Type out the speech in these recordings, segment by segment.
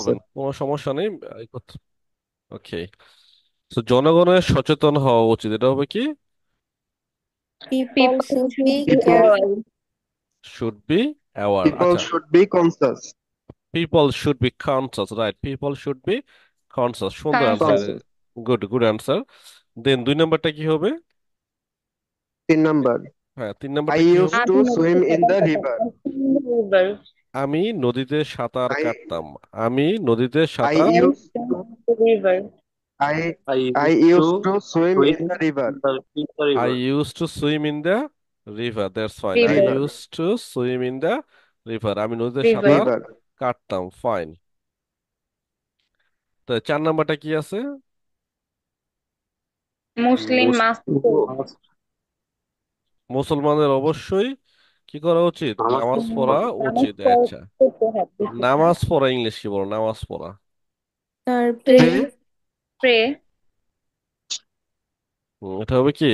করবেন, কোনো সমস্যা নেই। ওকে, তো জনগণের সচেতন হওয়া উচিত, এটা হবে কি? People People should should be be people aware. careful. Should be aware. People আচ্ছা, should be conscious. People should be conscious, right, people should be conscious, সুন্দর answer. Conscious. Conscious. Good, good answer. Then দুই নাম্বারটা কি হবে? 3 number. হ্যাঁ, তিন I নাম্বারটা কি হবে? used আমি to নদীতে swim in সাঁতার the কাটতাম। river. river. আমি নদীতে সাঁতার I কাটতাম। আমি নদীতে I সাঁতার I used swam to in the river. I I I used used to to swim in the swim river. in the I river. used to swim in the river. That's fine. I River. River. used to swim in the river. আমি নদীতে River. সাঁতার River. কাটতাম। Fine. তো চার নাম্বারটা কি আছে? Muslim must Muslim pray. must মুসলমানদের অবশ্যই কি করা উচিত? নামাজ নামাজ পড়তে পড়া হবে। নামাজ উচিত। আচ্ছা, পড়তে হবে, ঠিক না? নামাজ পড়া ইংলিশ কি বলো? নামাজ পড়া। Pray. Pray. Pray. এটা হবে কি?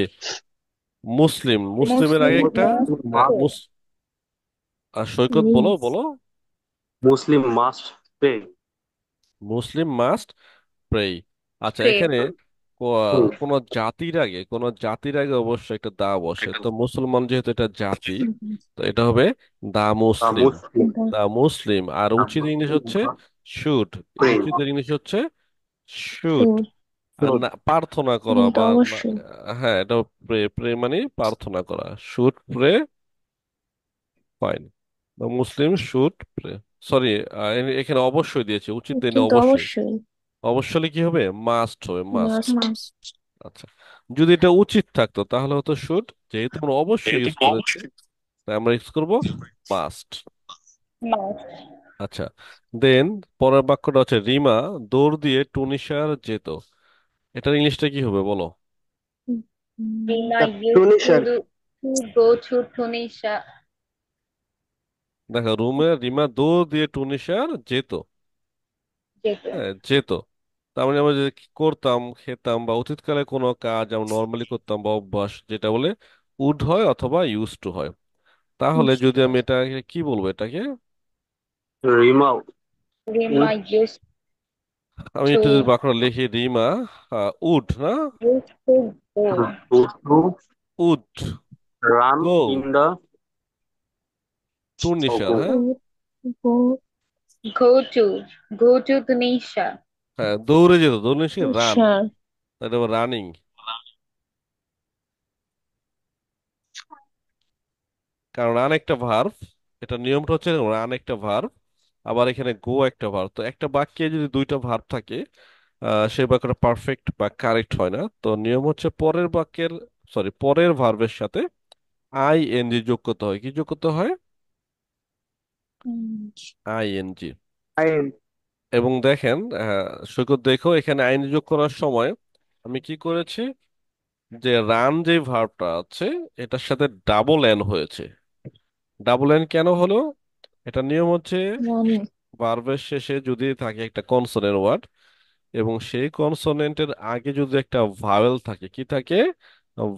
মুসলিম, মুসলিমের আগে Muslim একটা must Muslim must pray. মুস সৈকত বলো, বলো। Muslim must pray. মুসলিম মাস্ট প্রে। আচ্ছা, Pray. এখানে Pray. কোন জাতির আগে অবশ্যই একটা দা বসে, তো মুসলমান যেহেতু এটা জাতি, তো এটা হবে the Muslim. Muslim the Muslim, আর the উচিত ইংলিশ Muslim হচ্ছে must শুড। pray. উচিত ইংলিশ হচ্ছে শুড। Should. আর Should. না, প্রার্থনা করা এটা বা অবশ্যই। হ্যাঁ, এটা প্রে, প্রে মানে প্রার্থনা করা। Should pray, fine. Muslim should pray. Sorry, এখানে অবশ্যই দিয়েছে, উচিত দেয়নি, কিন্তু অবশ্যই। অবশ্যই অবশ্যই কি হবে? মাস্ট হবে, মাস্ট। must। আচ্ছা, যদি এটা উচিত থাকতো তাহলে হতো শুড, যেহেতু আমরা অবশ্যই ইউজ করেছি তাই আমরা ইউজ করব মাস্ট। Must. আচ্ছা, দেন পরের বাক্যটা হচ্ছে রিমা দৌড় দিয়ে টুনিশার যেত। এটার ইংলিশটা কি হবে বলো? Rina The used Tunisian. to go to Tunisia. দেখো, রিমা দৌড় দিয়ে টুনিশার যেত। যেত। হ্যাঁ, যেত। তার মানে আমরা যে করতাম, খেতাম, বা অতীতকালে কোনো কাজ আমরা নর্মালি করতাম বা অভ্যাস, যেটা বলে উড হয় অথবা ইউজ টু হয়। তাহলে যদি আমি এটাকে কি বলবো, এটাকে Rima Rima would আমি একটু যদি to বাক্য লিখি, রিমা উড না, used to go. to would run go in the টুনিশার, go. হ্যাঁ। Go to. Go to Tunisia. হ্যাঁ, দৌড়ে যেত, দৌড়ে সে রান, sure। এটা রানিং। কারণ রান একটা ভার্ব, এটা নিয়মটা হচ্ছে রান একটা ভার্ব, আবার এখানে গো একটা ভার্ব। তো একটা বাক্যে যদি দুইটা ভার্ব থাকে, সেই বাক্যটা পারফেক্ট বা কারেক্ট হয় না। তো নিয়ম হচ্ছে পরের বাক্যের, সরি, পরের ভার্বের সাথে আই এন জি যোগ করতে হয়। কি যোগ করতে হয়? I N G. I এবং দেখেন, সৈকত দেখো, এখানে আইএনজি যোগ করার সময় আমি কি করেছি, যে রান যে ভার্বটা আছে এটার সাথে ডাবল এন হয়েছে। ডাবল এন কেন হলো? এটা নিয়ম হচ্ছে Running। ভার্বের শেষে যদি থাকে একটা কনসোনেন্ট ওয়ার্ড, এবং সেই কনসোনেন্টের আগে যদি একটা ভাওয়েল থাকে, কি থাকে?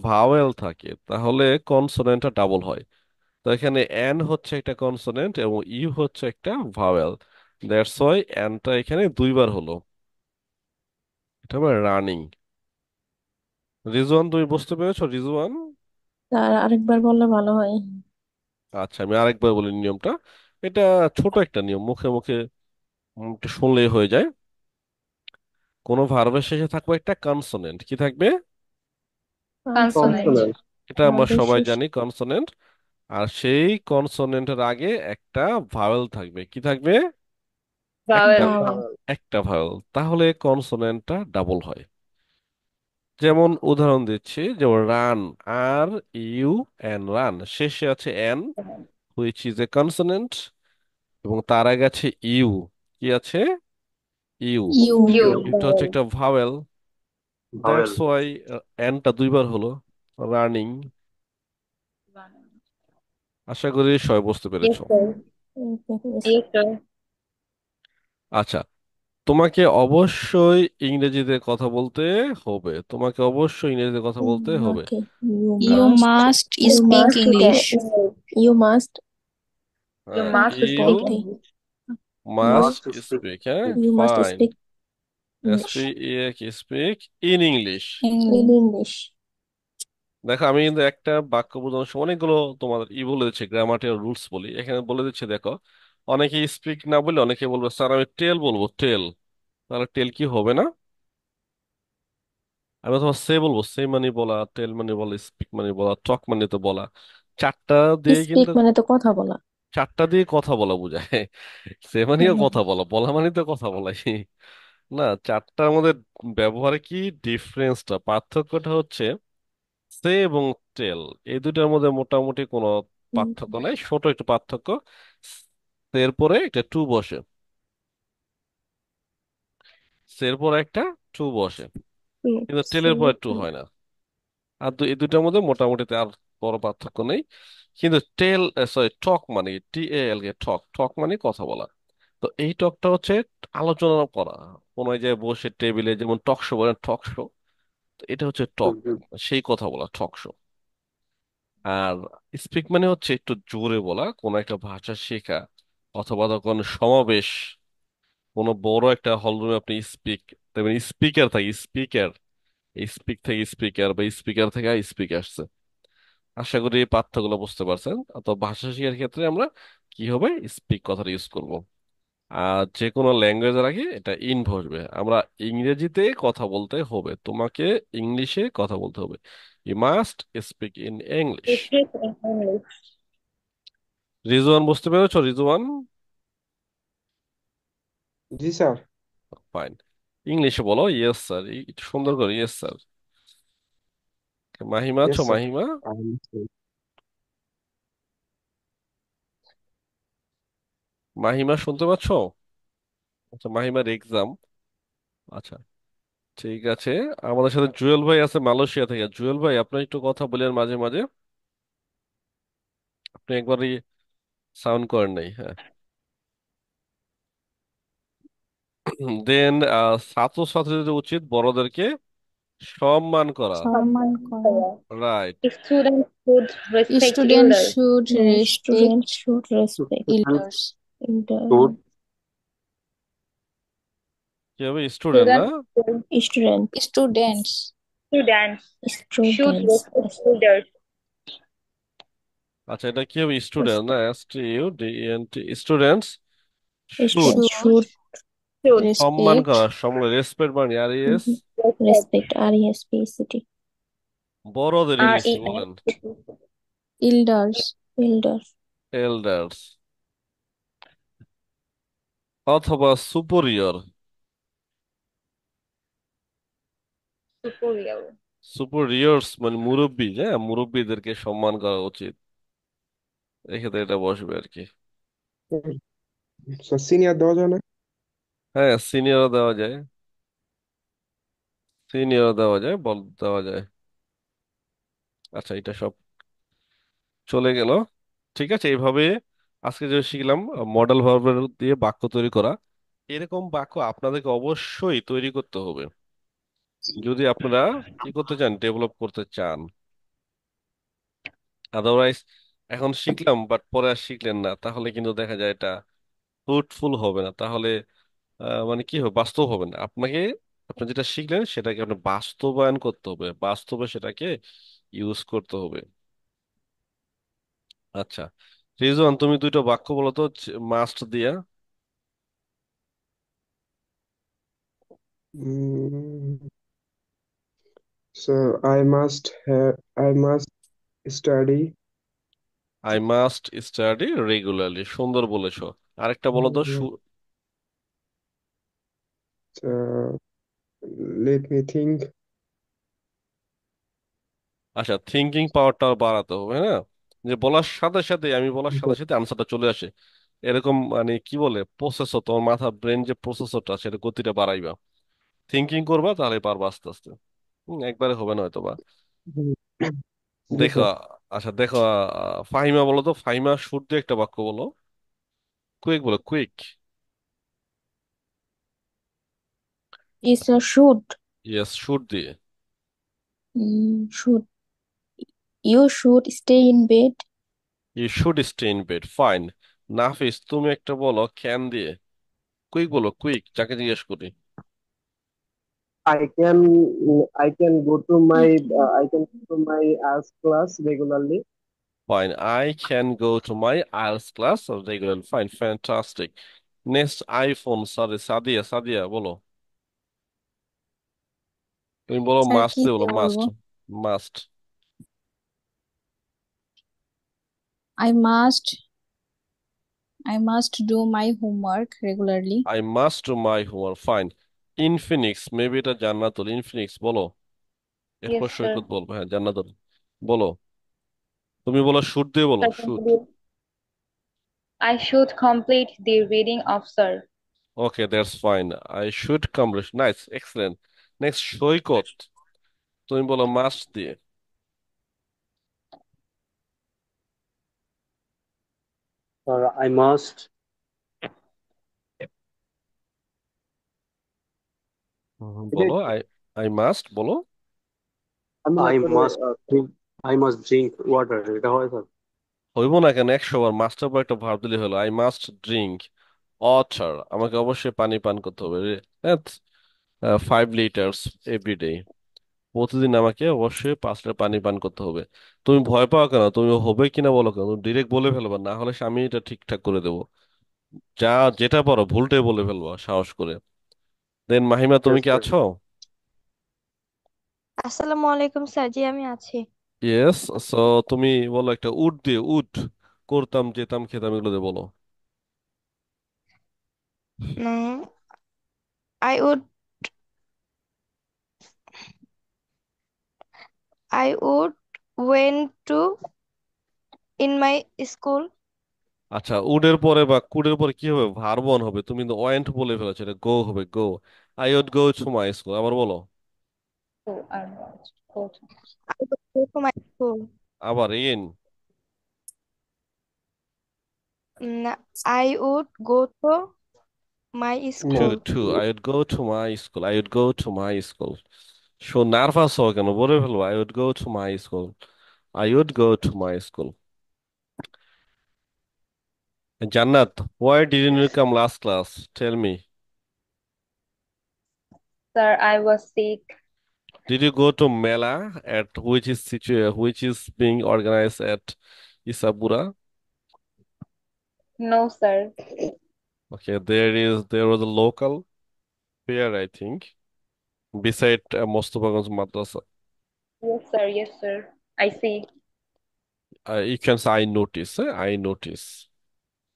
ভাওয়েল থাকে, তাহলে কনসোনেন্টটা ডাবল হয়। তো এখানে এন হচ্ছে একটা কনসোনেন্ট এবং ইউ হচ্ছে একটা ভাওয়েল। দ্যাটস ওয়াই এনটা এখানে দুইবার হলো। এটা হবে রানিং। রিজওয়ান, তুমি বুঝতে পেরেছো রিজওয়ান? তার আরেকবার বললে ভালো হয়। আচ্ছা, আমি আরেকবার বলি নিয়মটা। এটা ছোট একটা নিয়ম, মুখে মুখে একটু শুনলেই হয়ে যায়। কোনো ভার্বের শেষে থাকবে একটা কনসোনেন্ট, কি থাকবে? Consonant. কনসোনেন্ট। consonant. এটা আমরা ভার্বের সবাই শেষে। জানি, কনসোনেন্ট। আর সেই কনসোনেন্টের আগে একটা ভাওয়েল থাকবে, কি থাকবে? একটা, Vowel. ভাওয়েল। একটা ভাওয়েল, তাহলে কনসোনেন্টটা ডাবল হয়। যেমন উদাহরণ দিচ্ছি, যেমন run, are U N, run, শেষে আছে N, which is a consonant, এবং তার আগে আছে ইউ। কি আছে? ইউ। ইউ। You. ইউটা হচ্ছে একটা ভাওয়েল। That's Vowel. ওয়াই এনটা দুইবার হলো, রানিং। আশা করি সবাই বুঝতে Yes, পেরেছো। sir. Yes, sir. আচ্ছা, তোমাকে অবশ্যই ইংরেজিতে কথা বলতে হবে, তোমাকে অবশ্যই ইংরেজিতে কথা বলতে হবে। Okay. You You must. must You speak must শুধু English. speak English. You must You হ্যাঁ, must ইউ speak বলতে। English. You must Must speak speak, হ্যাঁ, you must fine. speak English speak speak in English. in English. দেখো আমি কিন্তু একটা বাক্য বোঝানোর সময় অনেকগুলো তোমাদের বলে দিচ্ছি, গ্রামাটিক্যাল রুলস বলি, এখানে বলে দিচ্ছি দেখো। অনেকে স্পিক না বলে অনেকে বলবে স্যার আমি টেল বলবো, টেল। তাহলে টেল কি হবে না? আমি তোমার সে বলবো, সে মানে বলা, টেল মানে বলা, স্পিক মানে বলা, টক মানে তো বলা। চারটা দিয়ে Speak কিন্তু, মানে তো কথা বলা। চারটা দিয়ে কথা বলা বোঝায়। সে মানেও হ্যাঁ, কথা বলা, বলা মানে তো কথা বলাই না। চারটার মধ্যে ব্যবহারে কি ডিফারেন্সটা, পার্থক্যটা হচ্ছে সে এবং টেল, এই দুটার মধ্যে মোটামুটি কোনো হুম, পার্থক্য নাই, ছোট একটু পার্থক্য। এর পরে একটা টু বসে, এর পরে একটা টু বসে, true. কিন্তু টেলের Say পরে টু true. হয় না। আর এই দুটার মধ্যে মোটামুটি আর বড় পার্থক্য নেই। কিন্তু টেল, সরি, টক মানে TAL কে টক, টক মানে কথা বলা। তো এই টকটা হচ্ছে আলোচনা করা, কোন জায়গায় বসে টেবিলে, যেমন টক শো বলেন, টক শো। তো এটা হচ্ছে টক, সেই কথা বলা, টক শো। আর স্পিক মানে হচ্ছে একটু জোরে বলা, কোন একটা ভাষা শেখা, অথবা তখন সমাবেশ, কোন বড় একটা হল রুমে আপনি স্পিক, তেমনি স্পিকার থাকে, স্পিকার, স্পিক থেকে স্পিকার বা স্পিকার থেকে স্পিক আসছে। আশা করি এই পার্থক্যগুলো বুঝতে পারছেন। তো ভাষা শেখার ক্ষেত্রে আমরা কি হবে, স্পিক কথাটা ইউজ করব। আর যে কোনো ল্যাঙ্গুয়েজের আগে এটা ইন বসবে। আমরা ইংরেজিতে কথা বলতে হবে, তোমাকে ইংলিশে কথা বলতে হবে। You must speak in English. Speak in English. Rizwan বুঝতে পেরেছো? রিজওয়ান, জি স্যার। ফাইন। ইংলিশে বলো ইয়েস স্যার, একটু সুন্দর করে, ইয়েস স্যার। মাহিমা ইয়েস আছো? স্যার। মাহিমা, মাহিমা শুনতে পাচ্ছো? আচ্ছা, মাহিমার এক্সাম। আচ্ছা, ঠিক আছে। আমাদের সাথে জুয়েল ভাই আছে মালয়েশিয়া থেকে। জুয়েল ভাই, আপনি একটু কথা বলেন মাঝে মাঝে, আপনি একবারই সাউন্ড করেন নাই, হ্যাঁ। দেন ছাত্রছাত্রীদের উচিত বড়দেরকে সম্মান করা। সম্মান করা। Right. Students should respect Students elders. should Students respect should respect students elders. should the কি হবে, স্টুডেন্ট না? Students should, student Students should students respect elders. আচ্ছা, এটা কি হবে, স্টুডেন্ট না, respect STUDENT, students should students should should Should সম্মান করা, respect সম্মান, রেসপেক্ট মানে আর এস। respect. respect RESPECT বড়দের ইংলিশ কি বলেন? RESPECT. elders. elder এল্ডার্স, অথবা সুপেরিয়র। Superior. সুপেরিয়র্স মানে মুরব্বি, হ্যাঁ, মুরব্বিদেরকে সম্মান করা উচিত, এক্ষেত্রে এটা বসবে আর কি। স্যার সিনিয়র দেওয়া যায় না? হ্যাঁ, সিনিয়রও দেওয়া যায়, সিনিয়রও দেওয়া যায়, বল দেওয়া যায়। আচ্ছা, এটা সব চলে গেল। ঠিক আছে, এইভাবে আজকে যে শিখলাম মডেল ভার্বের দিয়ে বাক্য তৈরি করা, এরকম বাক্য আপনাদেরকে অবশ্যই তৈরি করতে হবে যদি আপনারা কি করতে চান, ডেভেলপ করতে চান। আদারওয়াইজ এখন শিখলাম বাট পরে আর শিখলেন না, তাহলে কিন্তু দেখা যায় এটা ফ্রুটফুল হবে না। তাহলে মানে কি হবে, বাস্তব হবে না। আপনাকে, আপনি যেটা শিখলেন সেটাকে আপনি বাস্তবায়ন করতে হবে, বাস্তবে সেটাকে ইউজ করতে হবে। আচ্ছা, রিজওয়ান, তুমি দুইটা বাক্য বলো তো, মাস্ট দিয়া। So I must study. I must study regularly, সুন্দর বলেছো। আরেকটা বলো তো, Uh, let me think. আচ্ছা, থিঙ্কিং পাওয়ারটা বাড়াতে হবে, হ্যাঁ, যে বলার সাথে সাথে, আমি বলার সাথে সাথে আনসারটা চলে আসে, এরকম মানে কি বলে, প্রসেসর, তোমার মাথা ব্রেন যে প্রসেসরটা, সেটা গতিটা বাড়াইবা, থিঙ্কিং করবা, তাহলে পারবা আস্তে আস্তে। একবারে হবে না হয়তো বা। জি দেখো, স্যার। আচ্ছা দেখো, ফাহিমা বলো তো, ফাহিমা শুট দিয়ে একটা বাক্য বলো, কুইক বলো, quick. is a should yes, should দিয়ে। should you should stay in bed you should stay in bed, fine. Nafis, তুমি একটা বলো ক্যান দিয়ে। কুইক বলো, কুইক, যাকে জিজ্ঞেস করি। I can go to I my can. I can go to my arts class regularly. Fine. I can go to my IELTS class regularly. Fine. Fantastic. Next, iPhone. Sorry, Sadia, Sadia বলো। তুমি বলো sir must কি দিয়ে বলো, দিয়ে must. বলবো? Must. I must I must do my homework regularly. I must do my homework. Fine. Infinix, maybe এটা Jannatul. Infinix বলো। Yes, এরপর sir. সৈকত বলবো। হ্যাঁ, জান্নাতুল বলো। তুমি বলো শুট দিয়ে বলো, should. Secondly, I should complete the reading of sir. Okay, that's fine. I should complete. Nice, excellent. Next Saikat, তুমি বলো মাস্ট দিয়ে। Sir, I must. বলো আই আই মাস্ট বলো। আমি I আসলে must drink. I must drink water. এটা হয় sir? হইব না কেন, 100 বার মাস্টার পর একটা ভার্ব দিলে হলো। আই মাস্ট ড্রিঙ্ক ওয়াটার, আমাকে অবশ্যই পানি পান করতে হবে। 5 লিটার্স এভরি ডে, প্রতিদিন আমাকে অবশ্যই 5 লিটার পানি পান করতে হবে। তুমি ভয় পাও কেন? তুমি হবে কিনা বলো কেন, তুমি ডিরেক্ট বলে ফেলবা, না হলে আমি এটা ঠিকঠাক করে দেবো। যা যেটা পারো ভুলটাই বলে ফেলবা সাহস করে। দেন মাহিমা, তুমি Yes, কি sir. আছো? আসসালামু আলাইকুম স্যার, জি আমি আছি। ইয়েস। সো তুমি বলো একটা উড দিয়ে, উড, করতাম, যেতাম, খেতাম, এগুলো দিয়ে বলো। I would I would went to in my school. আচ্ছা, উডের পরে বা কুডের পরে কি হবে? ভার্বন হবে। তুমি তো ওয়েন্ট বলে ফেলেছো, এটা গো হবে, go. I would go to my school. আবার বলো। So I must go to. I would go to my school. আবার in. I would go to my to, school. To, I would go to my school, I would go to my school. So nervous হও কেন, বলে ফেলবো I would go to my school, I would go to my school. Jannat, why didn't you come last class? Tell me. Sir, I was sick. Did you go to Mela at which is being organized at Isabura? No, sir. Okay, there was a local fair, I think, beside Mostafaganj Madrasa. Yes, sir. Yes, sir. I see. You can say I notice, I notice.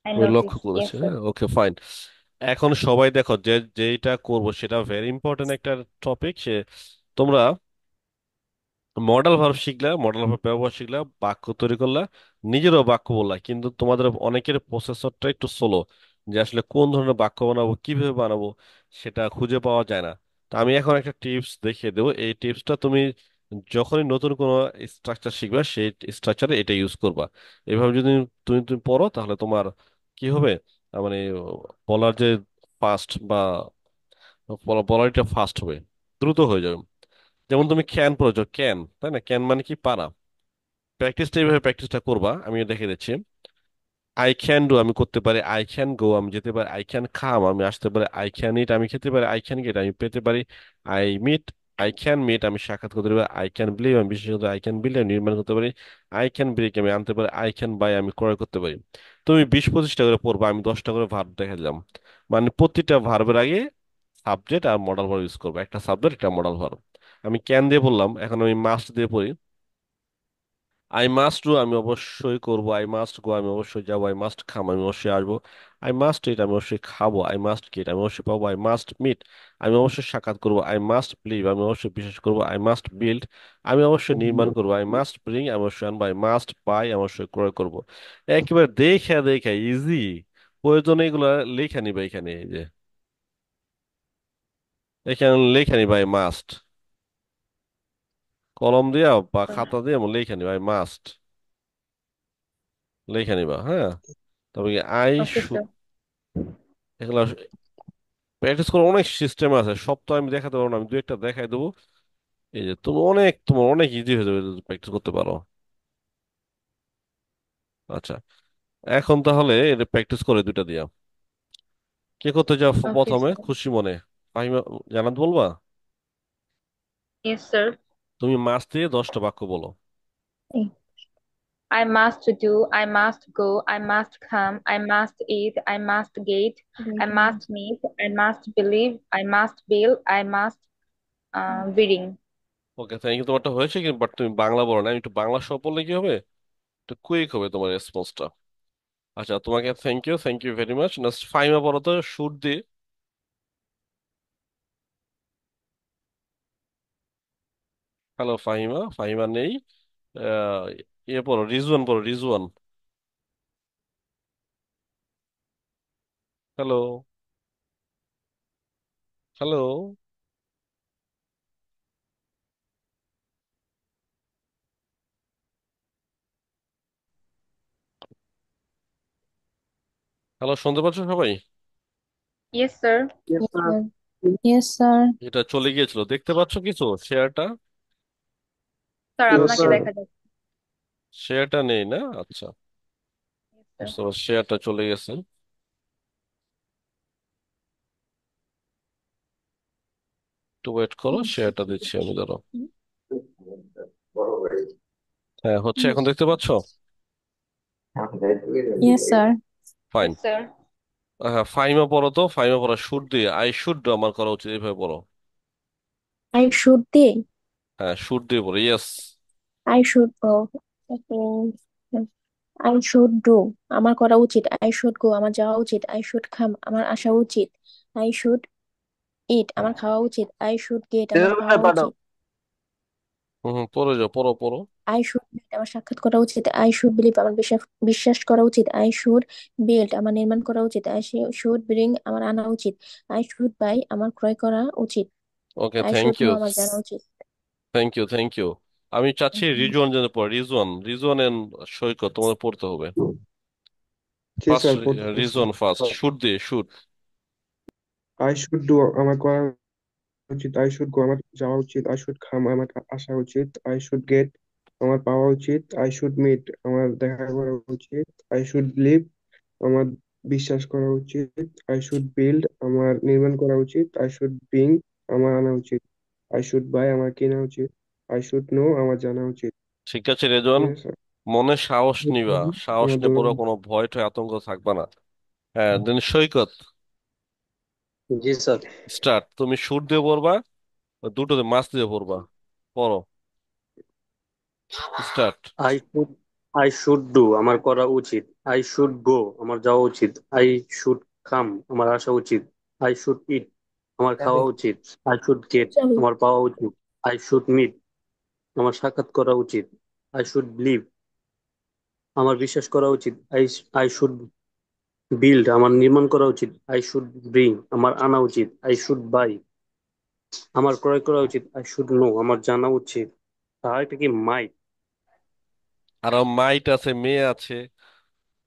I আমি লক্ষ্য noticed. করেছি। Yes, sir. হ্যাঁ, ওকে, fine. এখন সবাই দেখো, যেটা করব সেটা ভেরি ইম্পর্টেন্ট একটা টপিক। তোমরা মডেল ভার্ব শিখলা, মডেল ভার্ব ব্যবহার শিখলা, বাক্য তৈরি করলা, নিজেরও বাক্য বললা, কিন্তু তোমাদের অনেকের প্রসেসরটা একটু স্লো, যে আসলে কোন ধরনের বাক্য বানাবো, কিভাবে বানাবো, সেটা খুঁজে পাওয়া যায় না। তো আমি এখন একটা টিপস দেখিয়ে দেবো। এই টিপসটা তুমি যখনই নতুন কোনো স্ট্রাকচার শিখবা, সেই স্ট্রাকচারে এটা ইউজ করবা। এভাবে যদি তুমি তুমি পড়ো, তাহলে তোমার কি হবে, মানে বলার যে ফাস্ট বা বলারটা ফাস্ট হবে, দ্রুত হয়ে যাবে। যেমন তুমি ক্যান পড়েছো, ক্যান, তাই না? ক্যান মানে কি? পারা। প্র্যাকটিসটা এইভাবে প্র্যাকটিসটা করবা, আমি দেখে দিচ্ছি। আই ক্যান ডু, আমি করতে পারি। আই ক্যান গো, আমি যেতে পারি। আই ক্যান খাম, আমি আসতে পারি। আই ক্যান ইট, আমি খেতে পারি। আই ক্যান গেট, আমি পেতে পারি। I meet, I can meet, আমি সাক্ষাৎ করতে পারি। আই ক্যান বিলিভ, আমি বিশেষত আই ক্যান বিলিভ, আমি নির্মাণ করতে পারি। আই ক্যান ব্রেক, আমি আনতে পারি। আই ক্যান বাই, আমি ক্রয় করতে পারি। তুমি 20-25টা করে পড়বা, আমি 10টা করে ভার্ব দেখে দিলাম। মানে প্রতিটা ভার্বের আগে সাবজেক্ট আর মডাল ভার্ব ইউজ করবো, একটা সাবজেক্ট একটা মডাল ভার্ব। আমি ক্যান দিয়ে বললাম, এখন আমি মাস্ট দিয়ে পড়ি। আই মাস্ট ডু, আমি অবশ্যই করব। আই মাস্ট গো, আমি অবশ্যই যাবো। আই মাস্ট খাম, আমি অবশ্যই আসবো। আই মাস্ট ইট, আমি অবশ্যই খাবো। আই মাস্ট গেট, আমি অবশ্যই পাবো। আই মাস্ট মিট, আমি অবশ্যই সাক্ষাৎ করবো। আই মাস্ট বিলিভ, আমি অবশ্যই বিশ্বাস করবো। আই মাস্ট বিল্ড, আমি অবশ্যই নির্মাণ করবো। আই মাস্ট ব্রিং, আমি অবশ্যই আনবো। আই মাস্ট বাই, আমি অবশ্যই ক্রয় করবো। একেবারে দেখা দেখা ইজি। প্রয়োজনে এগুলো লেখা নিবা এখানে, এই যে এখানে লেখা নিবা। আই মাস্ট, কলম দিয়া বা খাতা দিয়ে লেখা নিবা। আই মাস্ট লেখা নিবা, হ্যাঁ। তবে আই Okay, sir. এগুলা প্র্যাকটিস করার অনেক সিস্টেম আছে, সব তো আমি দেখাতে পারবো না, আমি দু একটা দেখাই দেবো। এই যে তোমার অনেক ইজি হয়ে যাবে যদি প্র্যাকটিস করতে পারো। আচ্ছা, এখন তাহলে এটা প্র্যাকটিস করে দুইটা দিয়া। কে করতে চাও Okay, প্রথমে sir. খুশি মনে? ফাহিমা, জানাত বলবা? Yes, sir. তুমি মাস দিয়ে 10টা বাক্য বলো। এই, I must do, I must go, I must come, I must eat, I must get, I must meet, I must believe, I must build, I must reading. Okay, thank you. তোমারটা হয়েছে কি, but তুমি বাংলা বলো না, আমি একটু বাংলা সহ বললে কি হবে, একটু কুইক হবে তোমার রেসপন্সটা। আচ্ছা, তোমাকে thank you, thank you very much. Next Faima বলো তো, শুট দিয়ে। হ্যালো ফাহিমা, ফাহিমা নেই। আহ, ইয়ে পড়ো, রিজওয়ান পড়ো, রিজওয়ান। হ্যালো, হ্যালো, হ্যালো, শুনতে পাচ্ছ সবাই? Yes, sir. Yes, Yes, sir. sir. Yes, sir. এটা চলে গিয়েছিল, দেখতে পাচ্ছ কিছু শেয়ারটা? স্যার No, আপনাকে sir. দেখা যাচ্ছে। শেয়ারটা নেই না? আচ্ছা, Yes, sir. বুঝতে পারছি, শেয়ারটা চলে গেছে। একটু ওয়েট করো, শেয়ারটা দিচ্ছি আমি, ধরো। হ্যাঁ, হচ্ছে, এখন দেখতে পাচ্ছ? Yes, sir. Fine. Yes, sir. হ্যাঁ, ফাইমা পড়ো তো, ফাইমা পড়ো, শুড দিয়ে, আই শুড আমার করা উচিত, এইভাবে পড়ো। I should দিয়ে হ্যাঁ, শুড দিয়ে পড়ো, yes. I should I should do আমার করা উচিত। I should go আমার যাওয়া উচিত। I should come আমার আসা উচিত। I should eat আমার খাওয়া উচিত। I should get আমার যেভাবে পাওয়া পাঠাও। উচিত। হুম, পড়ে যাও, পড়ো পড়ো। I should meet আমার সাক্ষাৎ করা উচিত। I should believe আমার বিশ্বাস বিশ্বাস করা উচিত। I should build আমার নির্মাণ করা উচিত। should bring আমার আনা উচিত। I should buy আমার ক্রয় করা উচিত। Okay, I thank should you, know আমার জানা উচিত। Thank you, thank you. আমি চাচ্ছি রিজওয়ান যেন পড়ে, রিজওয়ান, রিজওয়ান এন্ড সৈকত, তোমাদের পড়তে হবে। জি ফার্স্ট, স্যার পড়তেছি। রিজওয়ান ফার্স্ট, শুড দিয়ে, শুড। আই শুড ডু আমার করা উচিত, আই শুড গো আমার যাওয়া উচিত, আই শুড খাম আমার আসা উচিত, আই শুড গেট আমার পাওয়া উচিত, আই শুড মিট আমার দেখা করা উচিত, আই শুড লিভ আমার বিশ্বাস করা উচিত, আই শুড বিল্ড আমার নির্মাণ করা উচিত, আই শুড বিং আমার আনা উচিত, আই শুড বাই আমার কেনা উচিত, আই শুড নো আমার জানা উচিত। ঠিক আছে রেজওয়ান, ঠিক আছে স্যার। মনে সাহস নিবা, সাহস আমার নিয়ে জন্য পুরো, কোনো ভয় টয় আতঙ্ক থাকবা না। হ্যাঁ, দেন সৈকত, জি স্যার। স্টার্ট। তুমি শুড দিয়ে পড়বা, দুটো মাছ দিয়ে পড়বা, পড়ো, start. I should I should do আমার করা উচিত, আই শুড গো আমার যাওয়া উচিত, আই শুড কাম আমার আসা উচিত, আই শুড ইট আমার খাওয়া উচিত, আই শুড গেট চলো আমার পাওয়া উচিত, আই শুড মিট আমার সাক্ষাৎ করা উচিত, আই শুড বিলিভ আমার বিশ্বাস করা উচিত, আই শুড বিল্ড আমার নির্মাণ করা উচিত, আই শুড ব্রিং আমার আনা উচিত, আই শুড বাই আমার ক্রয় করা উচিত, আই শুড নো আমার জানা উচিত। আর এটা কি মাইট? আর মাইট আছে, মেয়ে আছে,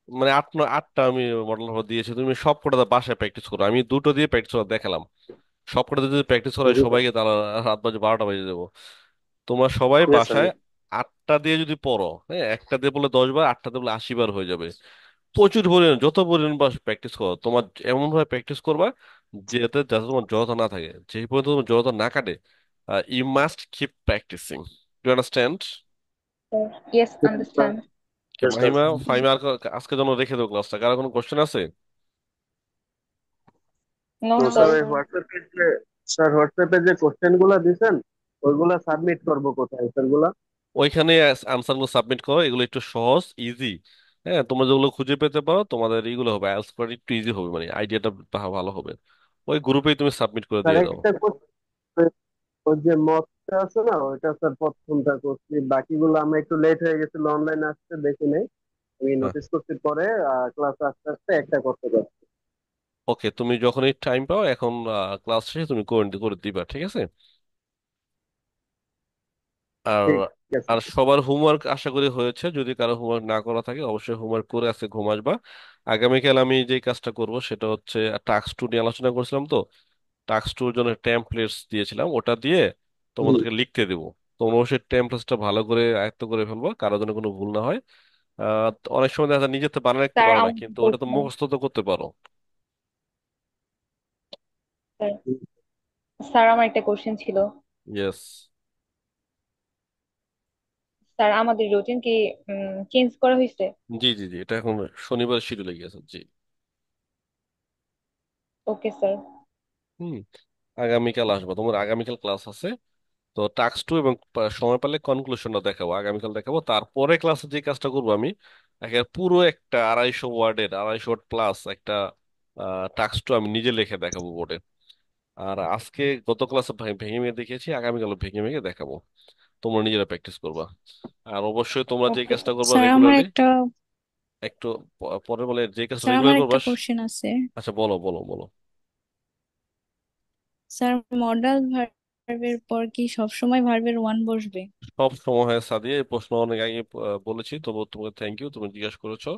মানে আটটা আমি মডেল নাম্বার দিয়েছি, তুমি সব কটা বাসায় প্র্যাকটিস করো, আমি দুটো দিয়ে প্র্যাকটিস করে দেখালাম। সব কটা দিয়ে যদি প্র্যাকটিস করা হয়, জি স্যার। সবাইকে তাহলে রাত বাজে 12টা বেজে দেবো। তোমার সবাই ইয়েস স্যার। বাসায় আটটা দিয়ে যদি পড়ো, হ্যাঁ, একটা দিয়ে বলে 10 বার, আটটা দিয়ে বলে 80 বার হয়ে যাবে। প্রচুর পরিমাণ, যত পরিমাণ প্র্যাকটিস করো, তোমার এমন ভাবে প্র্যাকটিস করবা যাতে যাতে তোমার জড়তা না থাকে, যে পর্যন্ত তোমার জড়তা না কাটে। You must keep practicing, you understand? Sir. Yes, Yes, sir. understand. Yes, sir. Fahima, Fahima আর আজকের জন্য রেখে দেবো ক্লাসটা, কারো কোনো কোশ্চেন আছে? No, No, sir sir. sir. ওই হোয়াটসঅ্যাপে যে স্যার হোয়াটসঅ্যাপে যে কোশ্চেন গুলা দিছেন ওইগুলা সাবমিট করবো কোথায় স্যার গুলা? ওইখানে আনসার গুলো সাবমিট করো, এগুলো একটু সহজ, ইজি। হ্যাঁ, তোমরা যেগুলো খুঁজে পেতে পারো, তোমাদের এইগুলো হবে, আইএলটিএস করা একটু ইজি হবে, মানে আইডিয়াটা ভালো হবে। ওই গ্রুপেই তুমি সাবমিট করে স্যার দিয়ে দাও। একটা ওই যে মকটা আছে না ওইটা স্যার প্রথমটা করছি, বাকিগুলো আমরা একটু লেট হয়ে গেছিল অনলাইনে আসতে, দেখি নাই। আমি হ্যাঁ, নোটিস করছি পরে ক্লাস আস্তে আস্তে একটা করতে পারছি। ওকে, তুমি যখনই টাইম পাও এখন, ক্লাস শেষে তুমি করে করে দিবা, ঠিক আছে? আর ঠিক আছে। আর সবার হোমওয়ার্ক আশা করি হয়েছে, যদি কারো হোমওয়ার্ক না করা থাকে অবশ্যই হোমওয়ার্ক করে আজকে ঘুম আসবা। আগামীকাল আমি যে কাজটা করব সেটা হচ্ছে, টাস্ক টু নিয়ে আলোচনা করছিলাম তো, টাস্ক টুর জন্য টেমপ্লেটস দিয়েছিলাম, ওটা দিয়ে হুম। তোমাদেরকে লিখতে দেবো। তোমরা অবশ্যই টেমপ্লেটসটা ভালো করে আয়ত্ত করে ফেলবো, কারো যেন কোনো ভুল না হয়। তো অনেক সময় দেখা যায় নিজের তো বানায় রাখতে স্যার পারো না, আমাকে কিন্তু ওটা তো বলছিলেন। মুখস্থ তো করতে পারো। স্যার স্যার আমার একটা কোশ্চেন ছিল। ইয়েস। স্যার আমাদের রুটিন কি চেঞ্জ করা হয়েছে? জি জি জি, এটা এখন শনিবার শিডিউলে গিয়েছে, জি। Okay sir. হুম। আগামীকাল আসবো, তোমার আগামীকাল ক্লাস আছে। তো টাস্ক টু এবং সময় পেলে কনক্লুশনটা দেখাবো, আগামীকাল দেখাবো। তারপরে ক্লাসে যে কাজটা করবো আমি, পুরো একটা 250 ওয়ার্ডের, 250 ওয়ার্ড প্লাস একটা টাস্ক টু আমি নিজে লিখে দেখাবো বোর্ডে। আর আজকে গত ক্লাসে ভেঙে ভেঙে দেখিয়েছি, আগামীকাল ভেঙে ভেঙে দেখাবো, তোমরা নিজেরা প্র্যাকটিস করবা। আর অবশ্যই তোমরা যে ওকে কাজটা স্যার। করবা স্যার আমার রেগুলারলি, একটা একটু পরে বলে, যে কাজটা স্যার রেগুলার আমার করবা একটা কোশ্চেন আছে। আচ্ছা, বলো বলো বলো। স্যার মডাল ভার্বের পর কি সবসময় ভার্বের ওয়ান বসবে? সব সময় হয় সাদিয়া, এই প্রশ্ন অনেক আগে বলেছি, তবু তোমাকে থ্যাংক ইউ, তুমি জিজ্ঞাসা করেছো।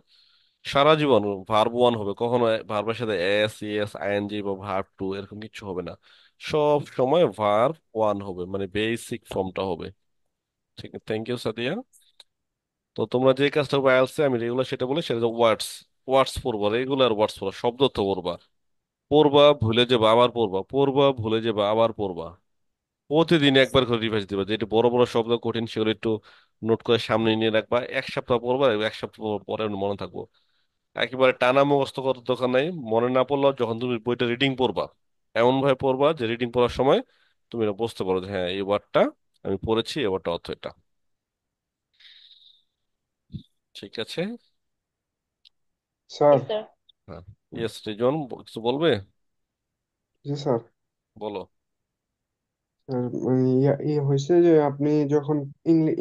সারা জীবন ভার্ব ওয়ান হবে, কখনো ভার্বের সাথে এস ইএস আইএনজি বা ভার্ব টু এরকম কিছু হবে না। সব সময় ভার্ব ওয়ান হবে, মানে বেসিক ফর্মটা হবে। ঠিক আছে, থ্যাংক ইউ সাদিয়া। তো তোমরা যে কাজটা করবে আইএলসে, আমি রেগুলার সেটা বলি, সেটা ওয়ার্ডস। ওয়ার্ডস পড়বা, রেগুলার ওয়ার্ডস পড়বা, শব্দ তো পড়বা। পড়বা ভুলে যাবা আবার পড়বা, পড়বা ভুলে যাবা আবার পড়বা। প্রতিদিন একবার করে রিভাইজ দিবা, যেটা বড় বড় শব্দ কঠিন সেগুলো একটু নোট করে সামনে নিয়ে রাখবা। এক সপ্তাহ পড়বা, এক সপ্তাহ পরে মনে থাকবো। একেবারে টানা মুখস্থ করার দরকার নাই, মনে না পড়লেও যখন তুমি বইটা রিডিং পড়বা, এমন ভাবে পড়বা যে রিডিং পড়ার সময় তুমি এটা বুঝতে পারো যে হ্যাঁ, এই ওয়ার্ডটা আমি পড়েছি, এই ওয়ার্ডটা অর্থ এটা। ঠিক আছে। Okay sir. স্যার। হ্যাঁ। ইয়েস রিজন, কিছু বলবে? জি স্যার। বলো। স্যার মানে ইয়ে হয়েছে যে আপনি যখন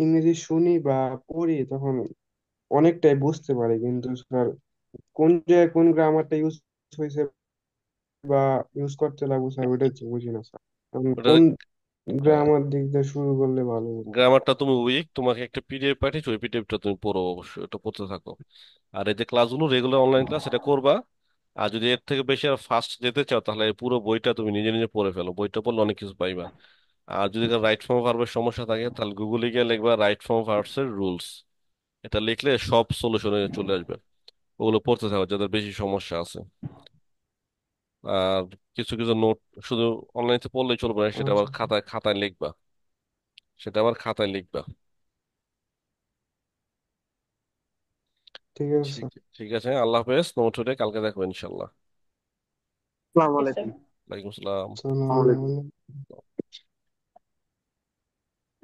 ইংরেজি শুনি বা পড়ি তখন অনেকটাই বুঝতে পারি, কিন্তু স্যার কোন জায়গায় কোন গ্রামারটা ইউজ হয়েছে বা ইউজ করতে লাগবে স্যার ওইটা হচ্ছে বুঝি না স্যার। এখন ওটা কোন গ্রামার দিক দিয়ে শুরু করলে ভালো হতো? গ্রামারটা তুমি উইক, তোমাকে একটা পিডিএফ পাঠিয়েছি, ওই পিডিএফটা তুমি পড়ো, অবশ্যই এটা পড়তে থাকো। আর এই যে ক্লাসগুলো রেগুলার অনলাইন ক্লাস, এটা করবা। আর যদি এর থেকে বেশি আর ফাস্ট যেতে চাও, তাহলে এই পুরো বইটা তুমি নিজে নিজে পড়ে ফেলো, বইটা পড়লে অনেক কিছু পাইবা। আর যদি রাইট ফর্ম ভার্বের সমস্যা থাকে, তাহলে গুগলে গিয়ে লিখবা রাইট ফর্ম ভার্বস এর রুলস। এটা লিখলে সব সলিউশনে চলে আসবে। ওগুলো পড়তে থাকো যাদের বেশি সমস্যা আছে। আর কিছু কিছু নোট শুধু অনলাইনে পড়লেই চলবে না, সেটা আবার আচ্ছা খাতায় খাতায় লিখবা, সেটা আবার খাতায় লিখবা। ঠিক আছে ঠিক স্যার। ঠিক আছে, আল্লাহ হাফেজ, নোট হলে কালকে দেখো ইনশাল্লাহ। আসসালামু ওকে স্যার। আলাইকুম। ওয়ালাইকুম আসসালাম। আসসালামু আলাইকুম।